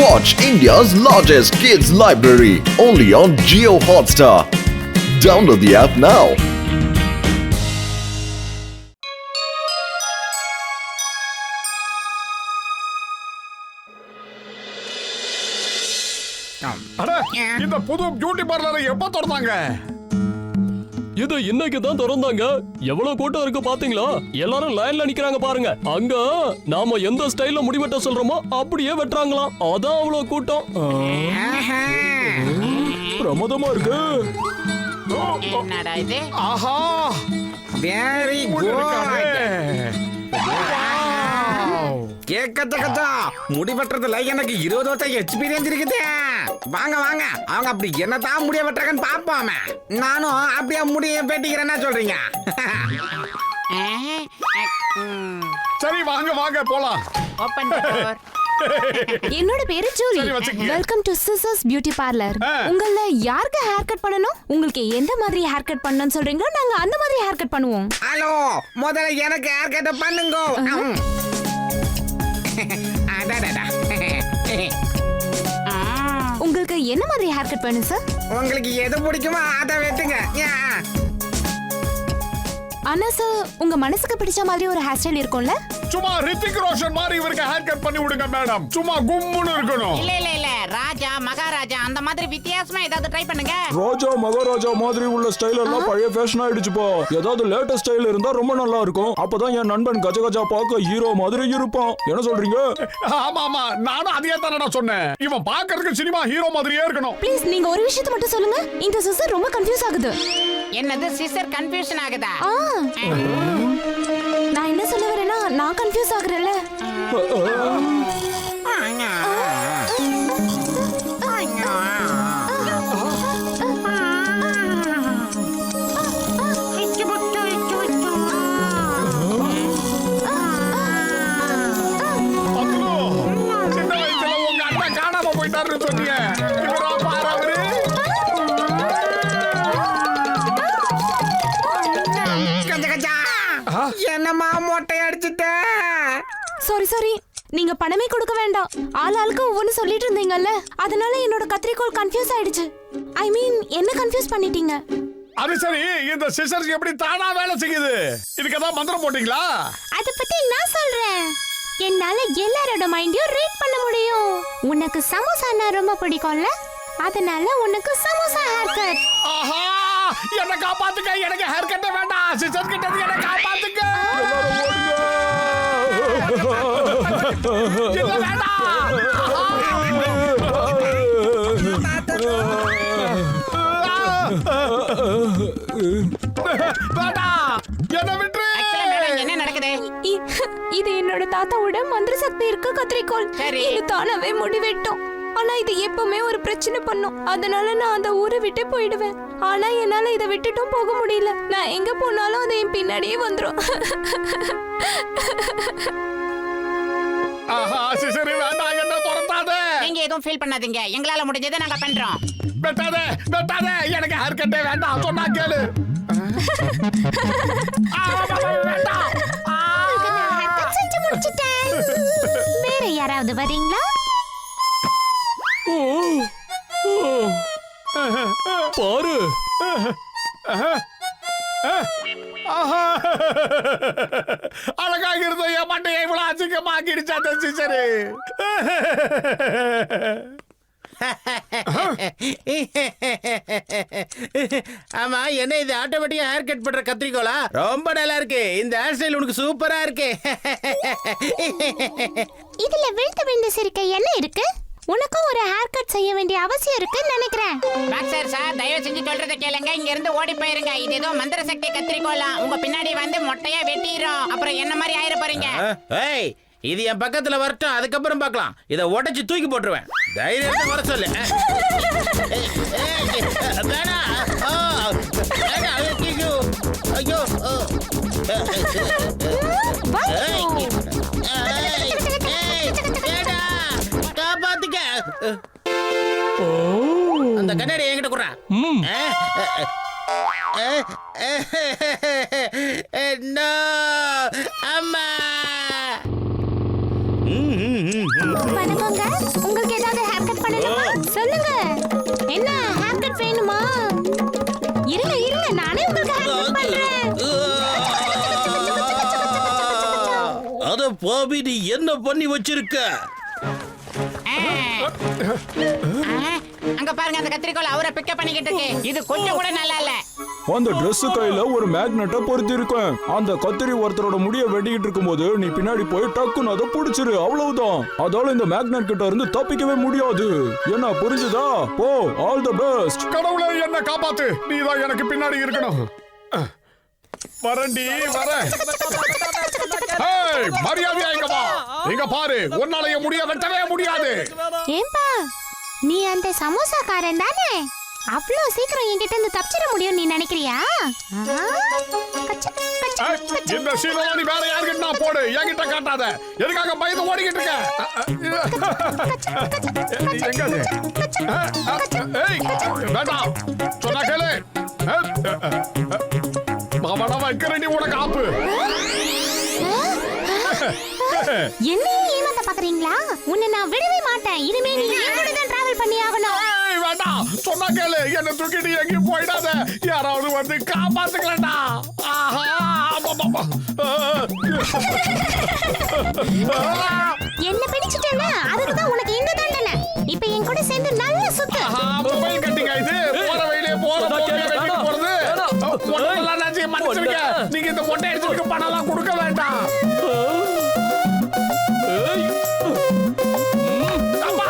Watch India's largest kids library only on Jio Hotstar. Download the app now. இந்த புது beauty பார்லரை எப்ப திறந்தாங்க? இது இன்னைக்கு தான் திறந்தாங்க. எவ்வளவு கூட்டம் இருக்கு பாத்தீங்களா? எல்லாரும் லைன்ல நிக்கிறாங்க பாருங்க. அங்க நாம எந்த ஸ்டைல்ல முடி வெட்ட சொல்றோமோ அப்படியே வெட்டுறாங்களாம். அதான் அவ்வளவு கூட்டம். பிரமாதமா இருக்கு. என்னடா இது? ஆஹா, வெரி குட். கேட்கத்தக்கதா முடி வெட்டுறதுல எனக்கு 20 வருஷம் எக்ஸ்பீரியன்ஸ் இருக்குது. வாங்க வாங்க, அவங்க அப்படி என்னதான் முடிய வெட்டுறாங்கன்னு பாப்போமே. நானும் அப்படியே முடிய வெட்டிக்கிறேன்னா சொல்றீங்க? சரி வாங்க வாங்க போலாம். ஓபன் தி டோர். என்னோட பேரு ஜூலி. சரி, வச்சுக்கங்க. Welcome to scissors beauty parlour. உங்கள யாருக்கு ஹேர் கட் பண்ணனும்? உங்களுக்கு எந்த மாதிரி ஹேர் கட் பண்ணனும்னு சொல்றீங்களோ நாங்க அந்த மாதிரி ஹேர் கட் பண்ணுவோம். ஹலோ, முதல்ல எனக்கு ஹேர் கட் பண்ணுங்க. அடடடா. உங்களுக்கு என்ன மாதிரி ஹேர் கட் பண்ணனும் சார்? உங்களுக்கு எது பிடிக்குமோ அதை வெட்டுங்க. ஆனா சார், உங்க மனசுக்கு பிடிச்ச மாதிரி ஒரு ஹேர் ஸ்டைல் இருக்கும்ல? சும்மா ரித்திக் ரோஷன் மாதிரி இவருக்கு ஹேர் கட் பண்ணி விடுங்க மேடம். சும்மா கும்முன்னு இருக்கணும். இல்ல ராஜா மகாராஜா அந்த மாதிரி வித்தியாசமா ஏதாவது ட்ரை பண்ணுங்க. ராஜா மகாராஜா மாதிரி உள்ள ஸ்டைல் எல்லாம் பழைய ஃபேஷன் ஆயிடுச்சுப்பா. ஏதாவது லேட்டஸ்ட் ஸ்டைல் இருந்தா ரொம்ப நல்லா இருக்கும். அப்பதான் என் நண்பன் கஜகஜா பார்க்க ஹீரோ மாதிரி இருப்பான். என்ன சொல்றீங்க? ஆமா ஆமா, நானும் அதே தானடா சொன்னேன். இவன் பார்க்கிறதுக்கு சினிமா ஹீரோ மாதிரியே இருக்கணும். ப்ளீஸ் நீங்க ஒரு விஷயத்தை மட்டும் சொல்லுங்க. இந்த சிசர் ரொம்ப கன்ஃபியூஸ் ஆகுது. என்னது சிஸ்டர் கன்ஃபியூஷன் ஆகுதா? நான் என்ன சொல்ல வரேன்னா, நான் கன்ஃபியூஸ் ஆகுறேன்ல. சின்ன வயசுல உங்க அண்ணா காணாம போயிட்டாருன்னு சொன்னீங்க. இவரா பாரு அவரு. கஜகஜா, என்னம்மா மொட்டை அடிச்சுட்ட? சாரி நீங்க பணமே கொடுக்க வேண்டாம். ஆளுக்கு ஒவ்வொன்னு சொல்லிட்டு இருந்தீங்கல்ல, அதனால என்னோட கத்திரிக்கோல் கன்ஃபியூஸ் ஆயிடுச்சு. ஐ மீன் என்ன கன்ஃபியூஸ் பண்ணிட்டீங்க? அது சரி, இந்த சிசர்ஸ் எப்படி தானா வேலை செய்யுது? இதுக்கு ஏதாவது மந்திரம் போட்டீங்களா? அத பத்தி நான் சொல்றேன். என்னால எல்லாரோட மைண்டையும் ரீட் பண்ண முடியும். உனக்கு சமோசானா ரொம்ப பிடிக்கும்ல, அதனால உனக்கு சமோசா ஹேர் கட். ஆஹா, என்ன காப்பாத்துங்க. எனக்கு ஹேர் கட் வேண்டாம். சிசர் கிட்ட இருந்து என்ன காப்பாத்துங்க. இது வேண்டாம். வேண்டாம், என்ன விட்டுரு. Actually, மேடம், என்ன நடக்குது? இது என்னோட தாத்தாவோட மந்திர சக்தி இருக்க கத்திரிக்கோல். சரி. இது தானாவே முடி வெட்டும். ஆனா இது எப்பவுமே ஒரு பிரச்சனை பண்ணும். அதனால நான் அந்த ஊரை விட்டு போயிடுவேன். ஆனா என்னால இதை விட்டுட்டும் போக முடியல. நான் எங்க போனாலும் அது என் பின்னாடியே வந்துரும். ஆஹா, சிசர் வேண்டாம், என்ன துரத்தாதே. நீங்க எதுவும் ஃபீல் பண்ணாதீங்க. எங்களால முடிஞ்சதை நாங்க பண்றோம். வெட்டாதே வெட்டாதே, எனக்கு ஹேர் கட்டே வேண்டாம். சொன்னா கேளு. வேண்டாம். செஞ்சு முடிச்சிட்டேன். வேற யாராவது வரீங்களா? பாரு. அழகாக இருந்த என் மண்டையை இவ்வளவு அசிங்கமா ஆக்கிடுச்சு அந்த சிசரு. ஆமா, என்ன இது ஆட்டோமேட்டிக்கா ஹேர் கட் பண்ற கத்திரிக்கோலா? ரொம்ப நல்லா இருக்கு. இந்த ஹேர் ஸ்டைல் உனக்கு சூப்பரா இருக்கு. இதுல விழுந்த சிரிக்க என்ன இருக்கு? உனக்கும் ஒரு ஹேர் கட் செய்ய வேண்டிய அவசியம் இருக்குன்னு நினைக்கிறேன். டாக்டர் சார், தயவு செஞ்சு சொல்றதை கேளுங்க. இங்க இருந்து ஓடி போயிருங்க. இது ஏதோ மந்திர சக்தி கத்திரிக்கோலாம். உங்க பின்னாடி வந்து மொட்டையா வெட்டிரும். அப்புறம் என்ன மாதிரி ஆயிர போறீங்க. ஏய், இது என் பக்கத்துல வரட்டும், அதுக்கப்புறம் பார்க்கலாம். இதை உடைச்சு தூக்கி போட்டுருவேன். தைரியத்தை வர சொல்லு. வேணாம். ஐயோ, காப்பாத்துக்க. அந்த கண்ணாடி என்கிட்ட குடுறா. வணக்கங்க. உங்களுக்கு பண்ணணுமா? சொல்லுங்க. என்ன ஹேர் கட் வேணுமா? இருங்க இருங்க, நானே உங்களுக்கு ஹேர் கட் பண்றேன். அத பாவி, நீ என்ன பண்ணி வச்சிருக்க? அங்க பாருங்க, அந்த கத்திரிக்கோல் அவரை பிக்கப் பண்ணிக்கிட்டு இருக்கு. இது கொஞ்சம் கூட நல்லா இல்ல. அந்த Dress கையில ஒரு மேக்னெட்டை பொருத்தி இருக்கேன். அந்த கத்திரி ஒருத்தரோட முடிய வெட்டிக்கிட்டு இருக்கும்போது நீ பின்னாடி போய் டக்குன்னு அதை புடிச்சிரு, அவ்வளவுதான். அதால இந்த மேக்னெட் கிட்ட இருந்து தப்பிக்கவே முடியாது. என்ன புரிஞ்சுதா? போ, ஆல் தி பெஸ்ட். கடவுளே என்ன காப்பாத்து, நீதான் எனக்கு பின்னாடி இருக்கணும். வரண்டி வர. ஏய், மரியாதையா இங்க வா. இங்க பாரு, உன்னால என் முடிய வெட்டவே முடியாது. ஏம்பா, நீ அந்த சமோசாக்காரன் தானே? அவ்வளோ சீக்கிரம் என்கிட்ட இருந்து தப்பிச்சிட முடியும் நீ நினைக்கிறியா? ஏய், இந்த சீனெல்லாம் நீ வேற யாருக்கிட்ட போடு, என்கிட்ட காட்டாத. எதுக்காக பயந்து ஓடிக்கிட்டு இருக்க? எங்க அது? ஏய், வேண்டாம், சொன்னா கேளு. அவன வைக்கிறேன் உனக்கு ஆப்பு. என்னையும் ஏமாத்த பாக்குறீங்களா? உன்னை நான் விடவே மாட்டேன். இனிமே நீ என் கூட தான் டிராவல் பண்ணி ஆகணும். ஏய், வேண்டாம், சொன்னா கேளு. என்ன தூக்கிட்டு எங்கேயும் போயிடாத. யாராவது வந்து காப்பாத்துக்கலடா. ஆஹா, என்ன பிடிச்சிட்டேன்னா அதுக்கு தான் உனக்கு இந்த தண்டனை. இப்போ என் கூட சேர்ந்து நல்லா சுத்து. மொபைல் கட்டிங்க இது. போற வழியிலே போற போக்கிலே வெட்டிட்டு போறது. ஒண்ணெல்லாம் நான் மன்னிச்சிருக்க. நீங்க இந்த மொட்டை அடிச்சதுக்கு பணம்லாம் கொடுக்க வேண்டாம். அம்மா.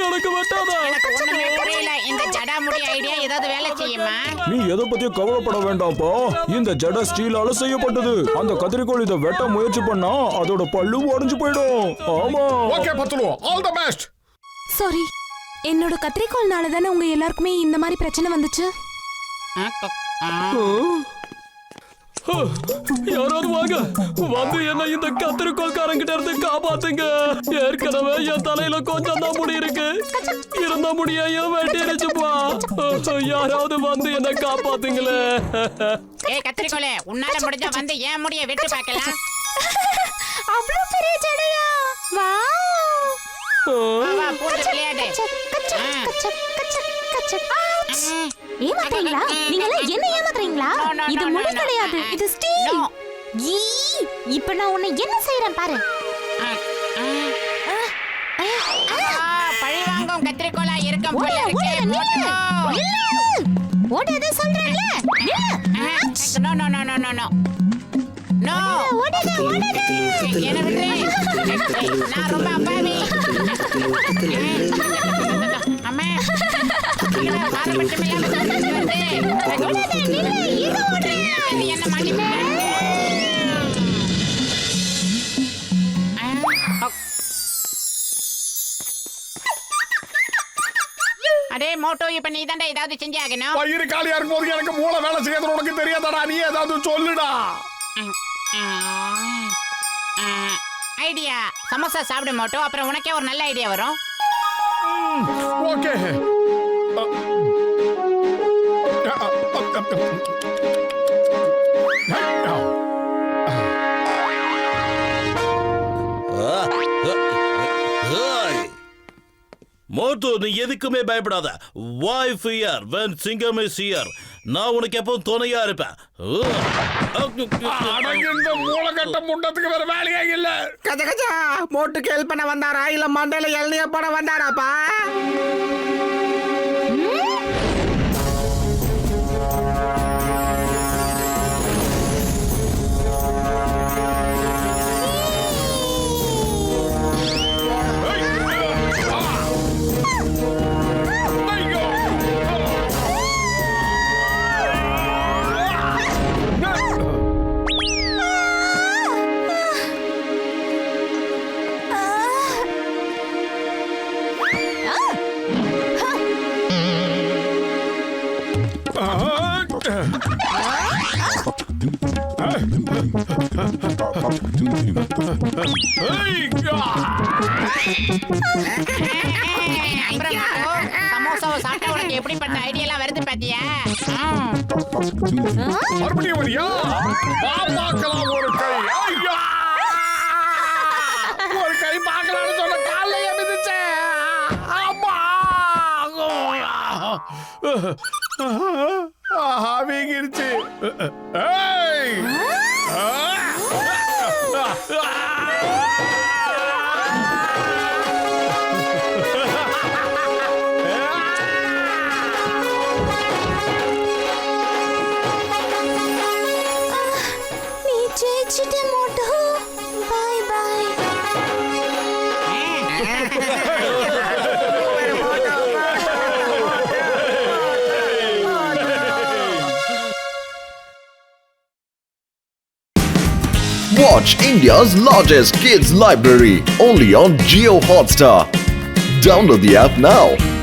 எனக்கு வெட்டாதா? எனக்கு ஒண்ணுமே புரியல. இந்த ஜடாமுடி ஐடியா ஏதாவது வேலை செய்யுமா? நீ எதை பத்தியும் கவலைப்பட வேண்டாம்ப்பா. இந்த ஜட ஸ்டீலால செய்யப்பட்டது. அந்த கத்திரிக்கோள் இதை வெட்ட முயற்சி பண்ணா அதோட பல்லு உடைஞ்சு போயிடும். ஆமா. Okay பத்துலு, all the best. Sorry, என்னோட கத்திரிக்கோள்னால தானே உங்க எல்லாருக்குமே இந்த மாதிரி பிரச்சனை வந்துச்சு. யாராவது வாங்க, வந்து என்ன இந்த கத்திரிக்கோள்காரங்கிட்ட இருந்து காப்பாத்துங்க. ஏற்கனவே என் தலையில கொஞ்சம் தான் முடி இருக்கு. இருந்த முடியையும் வெட்டிடுச்சுப்பா. யாராவது வந்து என்ன காப்பாத்துங்களே. ஏய் கத்திரிக்கோலே, உன்னால முடிஞ்சா வந்து ஏன் முடிய வெட்டி பார்க்கலாம். அவ்வளவு பெரிய ஜடையா? வாவ். வா போட்டு விளையாடு. ஏமாத்துறீங்களா? நீங்க எல்லாம் என்ன ஏமாத்துறீங்களா? இது முடி கிடையாது, இது ஸ்டீல். ஈ, இப்ப நான் உன்னை என்ன செய்றேன் பாரு. பழி வாங்கும் கத்திரிக்கோலா இருக்கும் போல இருக்கு. ஓடாத சொல்றேன்ல. No no no no no no no. ஓடாத ஓடாத. என்ன விடுறே? நான் ரொம்ப அப்பாவி. அம்மா, பாரபட்சமில்லாம வந்து என்ன மாட்டிப்ப? அடே மோட்டோ, இப்ப நீ தாண்டா ஏதாவது செஞ்சாகணும். வயிறு காலியா இருக்கும்போது எனக்கு மூளை வேலை செய்யறது உனக்கு தெரியாதடா. நீ ஏதாவது சொல்லுடா. ஐடியா, சமோசா சாப்பிடு மோட்டோ, அப்புறம் உனக்கே ஒரு நல்ல ஐடியா வரும். ஓகே. மோட்டு, நீ எதுக்குமே பயப்படாத. Why fear when சிங்கம் is here? நான் உனக்கு எப்பவும் துணையா இருப்பேன். இந்த மூளைக்கட்ட முண்டத்துக்கு வேற வேலையே இல்ல. கஜ கஜா, மோட்டுக்கு ஹெல்ப் பண்ண வந்தாரா இல்ல மண்டையில எல்லைய போட வந்தாராப்பா? சமோசாவை சாப்பிட்டா உனக்கு எனக்கு எப்படிப்பட்ட ஐடியா எல்லாம் வருது பாத்தியா? மறுபடியும் வரியா? பார்க்கலாம் ஒரு கை. ஐயா! ஒரு கை பார்க்கலாம்னு சொன்ன காலையே மிதிச்சேன். அம்மா! ஆஹா, வீங்கிருச்சு. ஏய்! நீ ஜெயிச்சிட்ட Motu. Bye bye. Watch India's largest kids library only on Geo Hotstar. Download the app now.